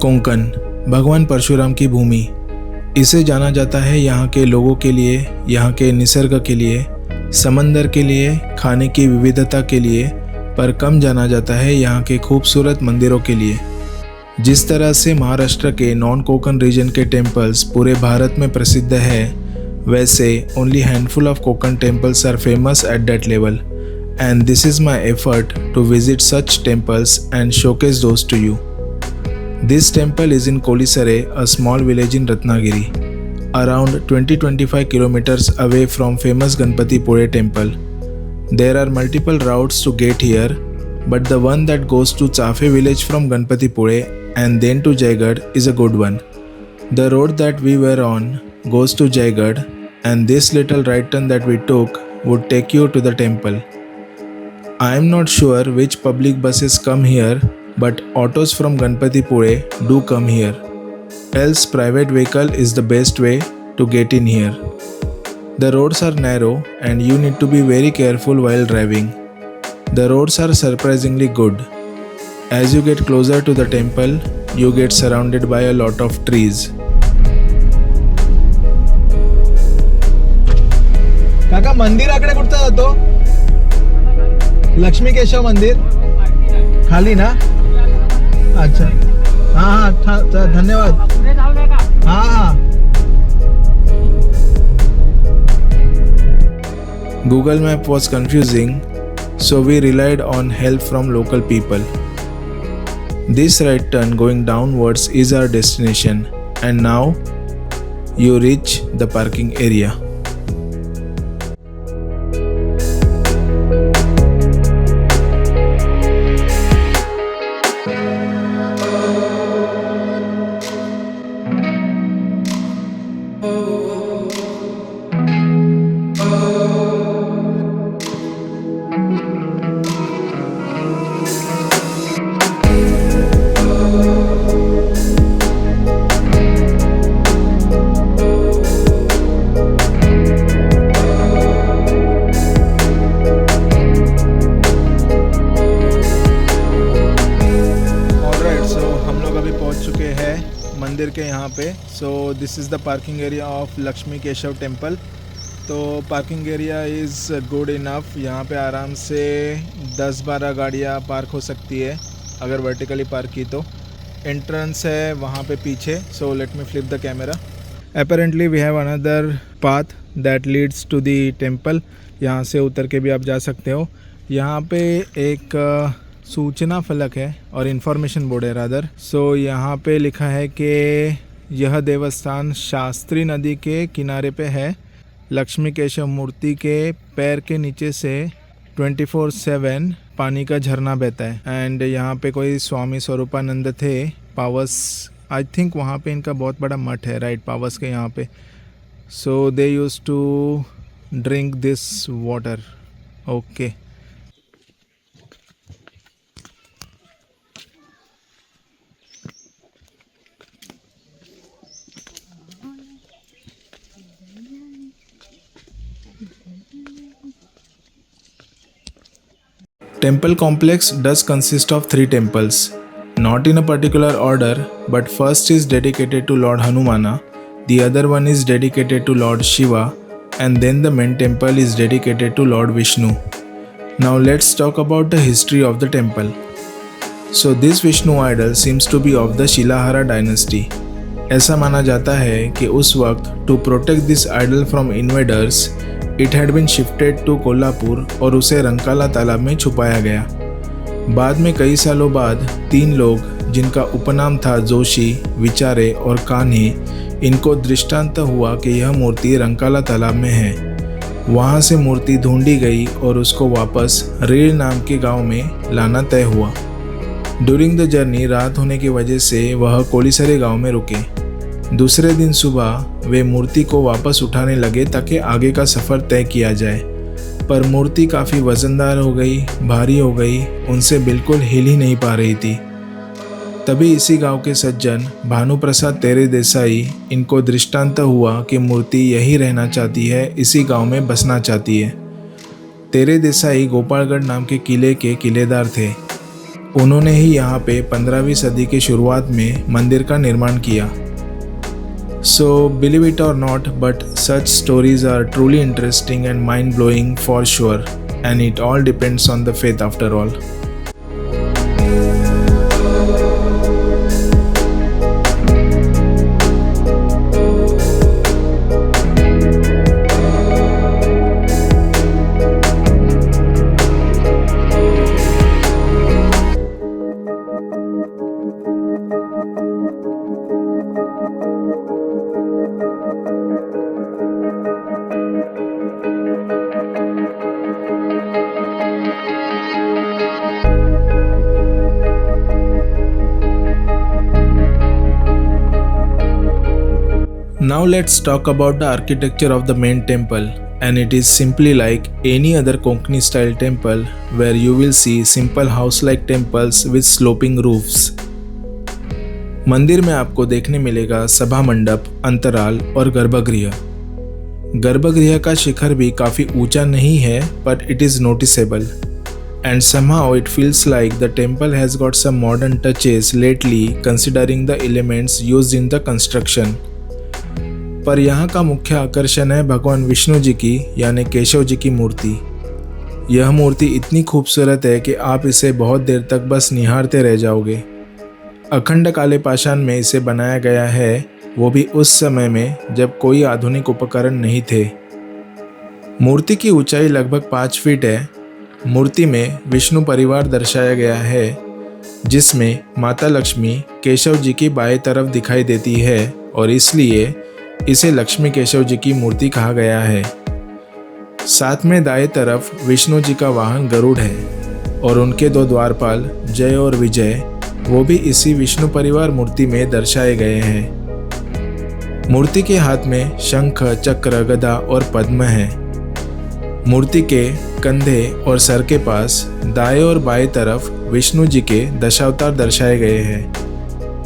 कोंकण, भगवान परशुराम की भूमि। इसे जाना जाता है यहाँ के लोगों के लिए, यहाँ के निसर्ग के लिए, समंदर के लिए, खाने की विविधता के लिए, पर कम जाना जाता है यहाँ के खूबसूरत मंदिरों के लिए। जिस तरह से महाराष्ट्र के नॉन कोंकण रीजन के टेम्पल्स पूरे भारत में प्रसिद्ध है, वैसे only handful of Konkan temples are famous at that level, and this is my effort to visit such temples and showcase those to you. This temple is in Kolisare, a small village in Ratnagiri, around 20-25 kilometers away from famous Ganpatipure temple. There are multiple routes to get here, but the one that goes to Chafe village from Ganpatipure and then to Jaigarh is a good one. The road that we were on goes to Jaigarh, and this little right turn that we took would take you to the temple. I am not sure which public buses come here, but autos from Ganpatipure do come here. Else private vehicle is the best way to get in here. The roads are narrow and you need to be very careful while driving. The roads are surprisingly good. As you get closer to the temple, you get surrounded by a lot of trees. काका मंदिराकडे कुठचा जातो? लक्ष्मी केशव मंदिर खाली ना? अच्छा, हाँ धन्यवाद। हाँ Google Map was confusing, so we relied on help from local people. This right turn going downwards is our destination, and now you reach the parking area. मंदिर के यहाँ पे। So this is the parking area of Lakshmi Keshav temple. तो parking area is good enough. यहाँ पे आराम से 10-12 गाड़ियाँ पार्क हो सकती है अगर वर्टिकली पार्क की तो। एंट्रेंस है वहाँ पे पीछे। So let me flip the camera. Apparently we have another path that leads to the temple. यहाँ से उतर के भी आप जा सकते हो। यहाँ पे एक सूचना फलक है और इन्फॉर्मेशन बोर्ड है रादर। सो यहाँ पे लिखा है कि यह देवस्थान शास्त्री नदी के किनारे पे है। लक्ष्मी केशव मूर्ति के पैर के नीचे से 24/7 पानी का झरना बहता है। एंड यहाँ पे कोई स्वामी स्वरूपानंद थे पावस, आई थिंक वहाँ पे इनका बहुत बड़ा मठ है राइट पावस के यहाँ पे। So they used to drink this water. Okay Temple complex does consist of 3 temples, not in a particular order, but first is dedicated to Lord Hanumana, the other one is dedicated to Lord Shiva, and then the main temple is dedicated to Lord Vishnu. Now let's talk about the history of the temple. So this Vishnu idol seems to be of the Shilahara dynasty. ऐसा माना जाता है कि उस वक्त to protect this idol from invaders, it had been shifted to Kolhapur और उसे रंकाला तालाब में छुपाया गया। बाद में कई सालों बाद 3 लोग जिनका उपनाम था जोशी, विचारे और कान्हे, इनको दृष्टांत हुआ कि यह मूर्ति रंकाला तालाब में है। वहाँ से मूर्ति ढूंढी गई और उसको वापस रेल नाम के गांव में लाना तय हुआ। ड्यूरिंग द जर्नी रात होने की वजह से वह कोलिसरे गांव में रुके। दूसरे दिन सुबह वे मूर्ति को वापस उठाने लगे ताकि आगे का सफ़र तय किया जाए, पर मूर्ति काफ़ी वज़नदार हो गई, भारी हो गई, उनसे बिल्कुल हिल ही नहीं पा रही थी। तभी इसी गांव के सज्जन भानु प्रसाद तेरे देसाई, इनको दृष्टांत हुआ कि मूर्ति यही रहना चाहती है, इसी गांव में बसना चाहती है। तेरे देसाई गोपालगढ़ नाम के किले के किलेदार थे। उन्होंने ही यहाँ पे 15वीं सदी की शुरुआत में मंदिर का निर्माण किया। सो बिलीव इट और not, but such stories are truly interesting and mind blowing for sure, and it all depends on the faith after all. Now let's talk about the architecture of the main temple, and it is simply like any other Konkani style temple where you will see simple house like temples with sloping roofs. मंदिर में आपको देखने मिलेगा सभा मंडप, अंतराल और गर्भगृह। गर्भगृह का शिखर भी काफ़ी ऊंचा नहीं है, but it is noticeable. And somehow it feels like the temple has got some modern touches lately considering the elements used in the construction. पर यहाँ का मुख्य आकर्षण है भगवान विष्णु जी की यानी केशव जी की मूर्ति। यह मूर्ति इतनी खूबसूरत है कि आप इसे बहुत देर तक बस निहारते रह जाओगे। अखंड काले पाषाण में इसे बनाया गया है, वो भी उस समय में जब कोई आधुनिक उपकरण नहीं थे। मूर्ति की ऊंचाई लगभग 5 फीट है। मूर्ति में विष्णु परिवार दर्शाया गया है, जिसमें माता लक्ष्मी केशव जी की बाएं तरफ दिखाई देती है और इसलिए इसे लक्ष्मी केशव जी की मूर्ति कहा गया है। साथ में दाएं तरफ विष्णु जी का वाहन गरुड़ है और उनके 2 द्वारपाल जय और विजय, वो भी इसी विष्णु परिवार मूर्ति में दर्शाए गए हैं। मूर्ति के हाथ में शंख, चक्र, गदा और पद्म है। मूर्ति के कंधे और सर के पास दाएं और बाएं तरफ विष्णु जी के दशावतार दर्शाए गए हैं।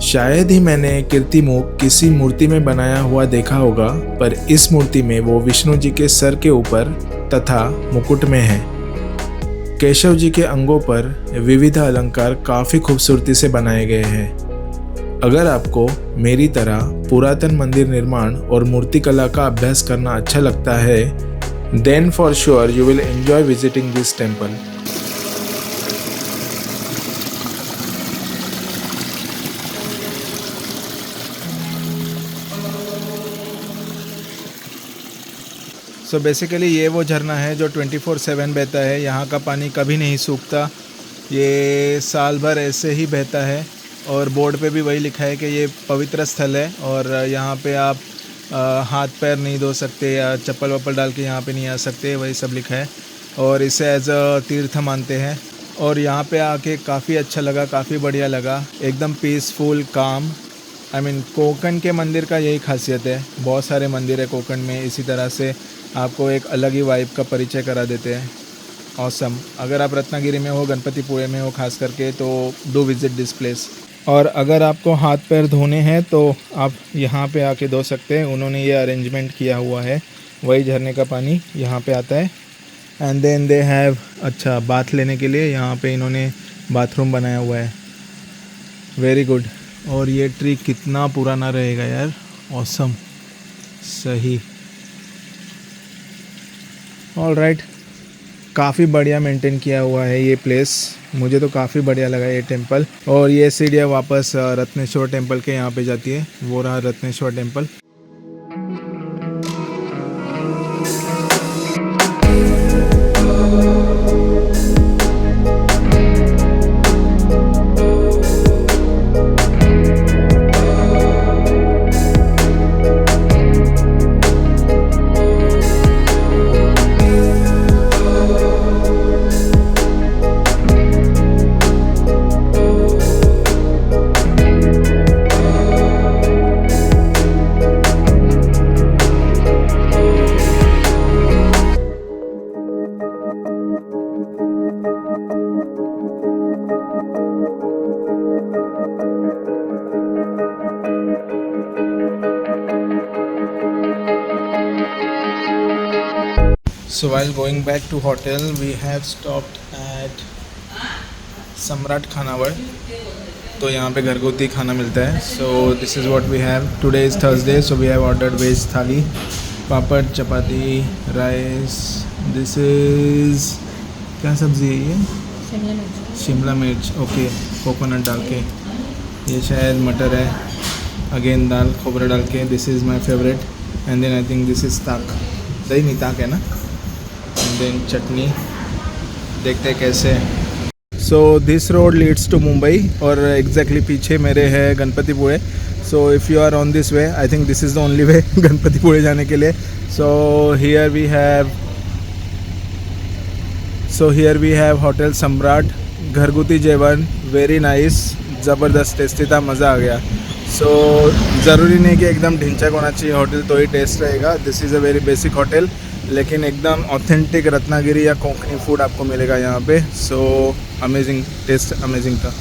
शायद ही मैंने कीर्तिमुख किसी मूर्ति में बनाया हुआ देखा होगा, पर इस मूर्ति में वो विष्णु जी के सर के ऊपर तथा मुकुट में है। केशव जी के अंगों पर विविध अलंकार काफ़ी खूबसूरती से बनाए गए हैं। अगर आपको मेरी तरह पुरातन मंदिर निर्माण और मूर्तिकला का अभ्यास करना अच्छा लगता है, then for sure you will enjoy visiting this temple. So basically ये वो झरना है जो 24/7 बहता है। यहाँ का पानी कभी नहीं सूखता, ये साल भर ऐसे ही बहता है और बोर्ड पे भी वही लिखा है कि ये पवित्र स्थल है और यहाँ पे आप हाथ पैर नहीं धो सकते या चप्पल वप्पल डाल के यहाँ पे नहीं आ सकते, वही सब लिखा है और इसे एज अ तीर्थ मानते हैं। और यहाँ पे आके काफ़ी अच्छा लगा, काफ़ी बढ़िया लगा, एकदम पीसफुल, काम। कोंकण के मंदिर का यही खासियत है। बहुत सारे मंदिर है कोंकण में, इसी तरह से आपको एक अलग ही वाइब का परिचय करा देते हैं। ऑसम। अगर आप रत्नागिरी में हो, गणपतिपुरे में हो खास करके, तो डू विजिट दिस प्लेस। और अगर आपको हाथ पैर धोने हैं तो आप यहाँ पे आके धो सकते हैं। उन्होंने ये अरेंजमेंट किया हुआ है, वही झरने का पानी यहाँ पे आता है। एंड देन दे हैव, अच्छा, बाथ लेने के लिए यहाँ पे इन्होंने बाथरूम बनाया हुआ है। Very good. और ये ट्री कितना पुराना रहेगा यार, ऑसम, सही। ऑल राइट, काफ़ी बढ़िया मेंटेन किया हुआ है ये प्लेस, मुझे तो काफ़ी बढ़िया लगा ये टेंपल। और ये सीढ़ियाँ वापस रत्नेश्वर टेंपल के यहाँ पे जाती है, वो रहा Ratneshwar temple. So while going back to hotel, we have stopped at सम्राट खानावड़। तो यहाँ पे घरगुती खाना मिलता है। So this is what we have. Today is Thursday, so we have ordered veg thali, papad, chapati, rice. This is क्या सब्ज़ी है ये? शिमला मिर्च। ओके, कोकोनट डाल के। ये शायद मटर है। अगेन दाल खोबरा डाल के। This is my favourite. And then I think this is ताक। दही नहीं, ताक है ना। एंड देन चटनी। देखते हैं कैसे। So this road leads to Mumbai और एग्जैक्टली पीछे मेरे है Ganpatipule. So if you are on this way, I think this is the only way Ganpatipule जाने के लिए। So here we have hotel Samrat. घरगुती जेवण, वेरी नाइस, ज़बरदस्त टेस्टी था, मज़ा आ गया। सो ज़रूरी नहीं कि एकदम ढिंचैक होना चाहिए होटल तो ही टेस्ट रहेगा। This is a very basic hotel, लेकिन एकदम ऑथेंटिक रत्नागिरी या कोंकणी फूड आपको मिलेगा यहाँ पे। सो अमेजिंग टेस्ट, अमेजिंग था।